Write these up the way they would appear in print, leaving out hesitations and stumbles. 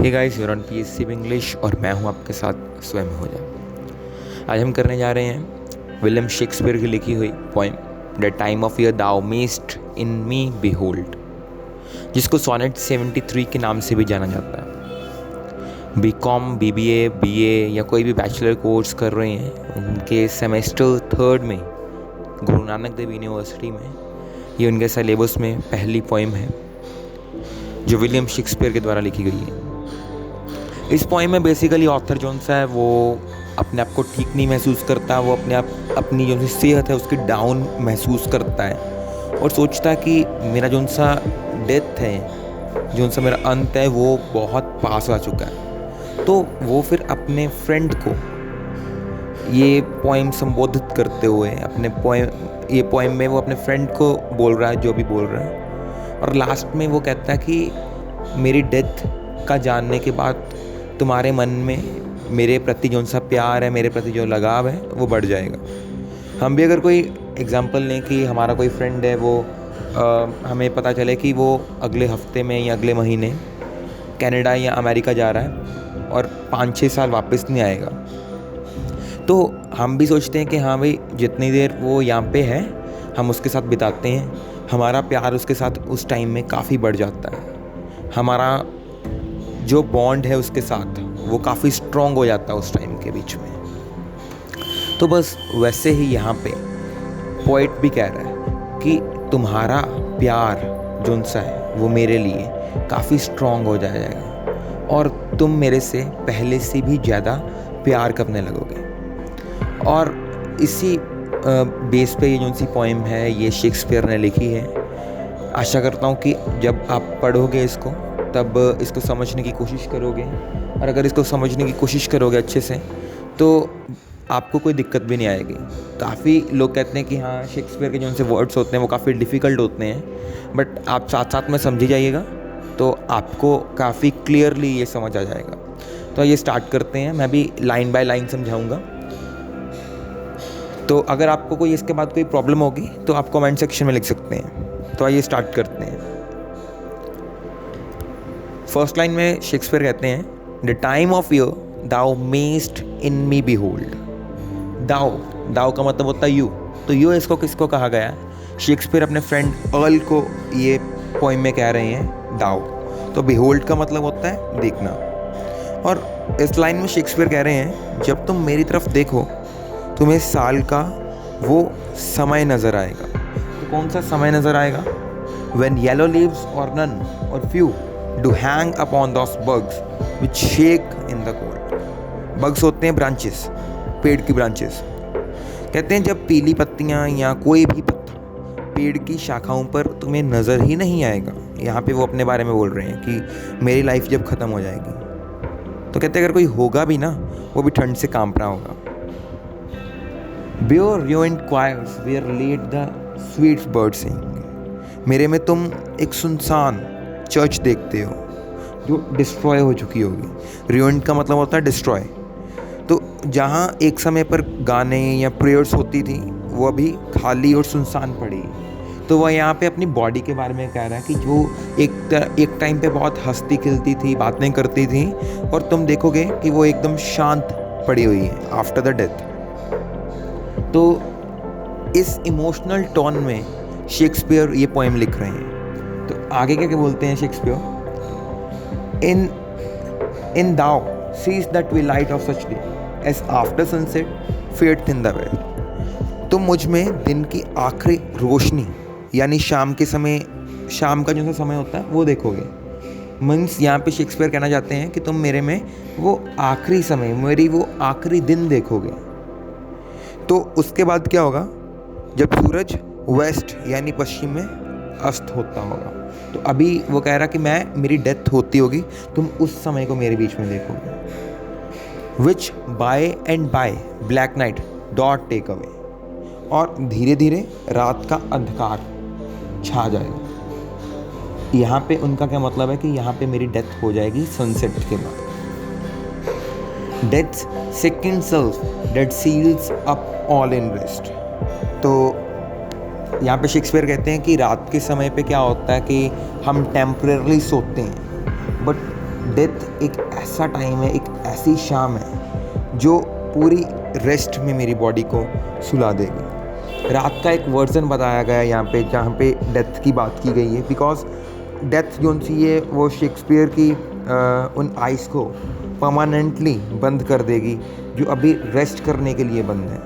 Hey guys, you're on PSC English और मैं हूं आपके साथ स्वयं हो जा। आज हम करने जा रहे हैं विलियम शेक्सपियर की लिखी हुई poem the time of year thou mayst in me behold, जिसको सोनेट 73 के नाम से भी जाना जाता है। BCom, BBA, BA या कोई भी बैचलर कोर्स कर रहे हैं, उनके सेमेस्टर 3 में गुरु नानक देव यूनिवर्सिटी में ये उनके सिलेबस में पहली पोएम है जो विलियम शेक्सपियर के द्वारा लिखी गई है। इस पोएम में बेसिकली ऑथर जोन सा है वो अपने आप को ठीक नहीं महसूस करता, वो अपनी जो सी सेहत है उसकी डाउन महसूस करता है और सोचता है कि मेरा जोन सा डेथ है, जोन सा मेरा अंत है वो बहुत पास आ चुका है। तो वो फिर अपने फ्रेंड को ये पोएम संबोधित करते हुए ये पोएम में वो अपने फ्रेंड को बोल रहा है जो भी बोल रहा है, और लास्ट में वो कहता है कि मेरी डेथ का जानने के बाद तुम्हारे मन में मेरे प्रति जो सा प्यार है, मेरे प्रति जो लगाव है वो बढ़ जाएगा। हम भी अगर कोई एग्जांपल लें कि हमारा कोई फ्रेंड है, वो हमें पता चले कि वो अगले हफ्ते में या अगले महीने कनाडा या अमेरिका जा रहा है और 5-6 साल वापस नहीं आएगा, तो हम भी सोचते हैं कि हाँ भाई, जितनी देर वो यहाँ पे है हम उसके साथ बिताते हैं, हमारा प्यार उसके साथ उस टाइम में काफ़ी बढ़ जाता है, हमारा जो बॉन्ड है उसके साथ वो काफ़ी स्ट्रॉन्ग हो जाता है उस टाइम के बीच में। तो बस वैसे ही यहाँ पे पोएट भी कह रहा है कि तुम्हारा प्यार जोन सा है वो मेरे लिए काफ़ी स्ट्रॉन्ग हो जाएगा और तुम मेरे से पहले से भी ज़्यादा प्यार करने लगोगे। और इसी बेस पे ये जो सी पोएम है ये शेक्सपियर ने लिखी है। आशा करता हूँ कि जब आप पढ़ोगे इसको तब इसको समझने की कोशिश करोगे, और अगर इसको समझने की कोशिश करोगे अच्छे से तो आपको कोई दिक्कत भी नहीं आएगी। काफ़ी लोग कहते हैं कि हाँ, शेक्सपियर के जो उनसे वर्ड्स होते हैं वो काफ़ी डिफ़िकल्ट होते हैं, बट आप साथ साथ में समझी जाइएगा तो आपको काफ़ी क्लियरली ये समझ आ जाएगा। तो ये स्टार्ट करते हैं, मैं भी लाइन बाय लाइन समझाऊँगा। तो अगर आपको कोई इसके बाद कोई प्रॉब्लम होगी तो आप कमेंट सेक्शन में लिख सकते हैं। तो आइए स्टार्ट करते हैं। फर्स्ट लाइन में शेक्सपियर कहते हैं, the time of year thou mayst in me behold. Thou का मतलब होता है यू, तो यू इसको किसको कहा गया है? शेक्सपियर अपने फ्रेंड अर्ल को ये पोएम में कह रहे हैं दाउ। तो बिहोल्ड का मतलब होता है देखना। और इस लाइन में शेक्सपियर कह रहे हैं, जब तुम मेरी तरफ देखो तुम्हें साल का वो समय नज़र आएगा। तो कौन सा समय नज़र आएगा? When yellow leaves or none or few do hang upon those bugs which shake in the cold. Bugs होते हैं ब्रांचेस, पेड़ की ब्रांचेस। कहते हैं जब पीली पत्तियाँ या कोई भी पत्ता पेड़ की शाखाओं पर तुम्हें नज़र ही नहीं आएगा। यहाँ पे वो अपने बारे में बोल रहे हैं कि मेरी लाइफ जब ख़त्म हो जाएगी, तो कहते हैं अगर कोई होगा भी ना, वो भी ठंड से कांप रहा होगा। Pure ruined choirs where laid the sweet bird sing. मेरे में तुम एक सुनसान चर्च देखते हो जो डिस्ट्रॉय हो चुकी होगी। ruined का मतलब होता है डिस्ट्रॉय। तो जहाँ एक समय पर गाने या प्रेयर्स होती थी वो अभी खाली और सुनसान पड़ी। तो वह यहाँ पे अपनी बॉडी के बारे में कह रहा है कि जो एक टाइम पे बहुत हंसती खिलती थी, बातें करती थी, और तुम देखोगे कि वो एकदम शांत पड़ी हुई है आफ्टर द डेथ। तो इस इमोशनल टोन में शेक्सपियर ये पोएम लिख रहे हैं। तो आगे क्या बोलते हैं Shakespeare? In thou sees the twilight of such day as after sunset fades in the west. तुम मुझ में दिन की आखिरी रोशनी यानी शाम के समय, शाम का जो सा समय होता है वो देखोगे। मीन्स यहाँ पे शेक्सपियर कहना चाहते हैं कि तुम मेरे में वो आखिरी समय, मेरी वो आखिरी दिन देखोगे। तो उसके बाद क्या होगा? जब सूरज वेस्ट यानी पश्चिम में अस्त होता होगा। तो अभी वो कह रहा कि मेरी डेथ होती होगी, तुम उस समय को मेरे बीच में देखोगे। Which by and by black night doth take away. और धीरे धीरे रात का अंधकार छा जाएगा। यहाँ पे उनका क्या मतलब है कि यहाँ पे मेरी डेथ हो जाएगी सनसेट के बाद। Death's second self that seals up all in rest. तो यहाँ पे शेक्सपियर कहते हैं कि रात के समय पे क्या होता है कि हम टेम्परेरली सोते हैं, बट डेथ एक ऐसा टाइम है, एक ऐसी शाम है जो पूरी रेस्ट में मेरी बॉडी को सुला देगी। रात का एक वर्जन बताया गया है यहाँ पे, जहाँ पे डेथ की बात की गई है, बिकॉज डेथ जो सी है वो शेक्सपियर की उन आइज़ को परमानेंटली बंद कर देगी जो अभी रेस्ट करने के लिए बंद है।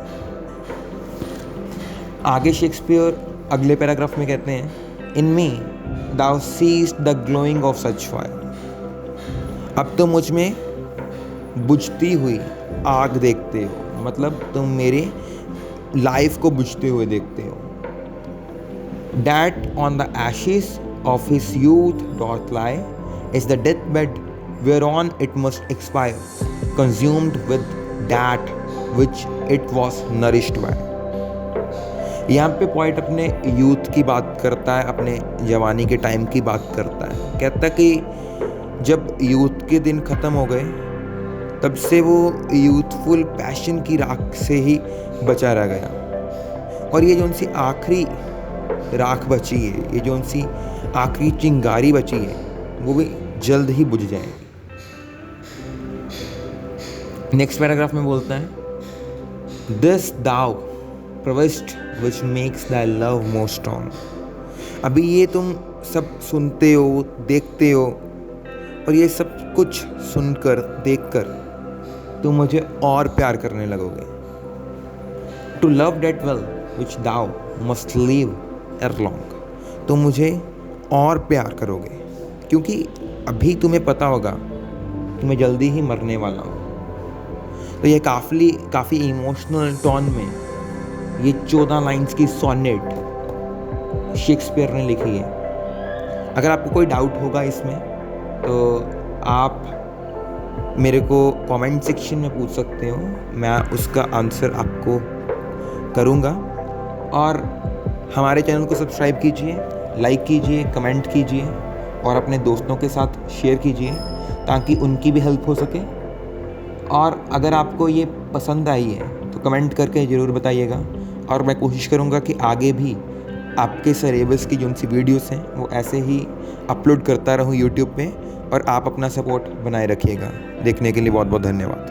आगे शेक्सपियर अगले पैराग्राफ में कहते हैं, in me thou seest the glowing of such fire. अब तो मुझ में बुझती हुई आग देखते हो, मतलब तुम मेरे लाइफ को बुझते हुए देखते हो। That on the ashes of his youth doth lie is the deathbed whereon it must expire, consumed with that which it was nourished by। यहाँ पे पॉइंट अपने यूथ की बात करता है, अपने जवानी के टाइम की बात करता है। कहता कि जब यूथ के दिन ख़त्म हो गए तब से वो यूथफुल पैशन की राख से ही बचा रह गया, और ये जो उनसी आखिरी राख बची है, ये जो उनसी आखिरी चिंगारी बची है, वो भी जल्द ही बुझ जाएगी। नेक्स्ट पैराग्राफ में बोलता है, दिस दाउ प्रविष्ट which makes the love more strong. अभी ये तुम सब सुनते हो, देखते हो, और ये सब कुछ सुनकर देखकर तुम मुझे और प्यार करने लगोगे। To love that well which thou must leave ere long. तुम मुझे और प्यार करोगे क्योंकि अभी तुम्हें पता होगा कि मैं जल्दी ही मरने वाला हूँ। तो ये काफ़ी इमोशनल टोन में ये 14 लाइंस की सोनेट शेक्सपियर ने लिखी है। अगर आपको कोई डाउट होगा इसमें तो आप मेरे को कमेंट सेक्शन में पूछ सकते हो, मैं उसका आंसर आपको करूँगा। और हमारे चैनल को सब्सक्राइब कीजिए, लाइक कीजिए, कमेंट कीजिए और अपने दोस्तों के साथ शेयर कीजिए ताकि उनकी भी हेल्प हो सके। और अगर आपको ये पसंद आई है तो कमेंट करके ज़रूर बताइएगा, और मैं कोशिश करूँगा कि आगे भी आपके सिलेबस की जो सी वीडियोस हैं वो ऐसे ही अपलोड करता रहूँ यूट्यूब पे, और आप अपना सपोर्ट बनाए रखिएगा। देखने के लिए बहुत बहुत धन्यवाद।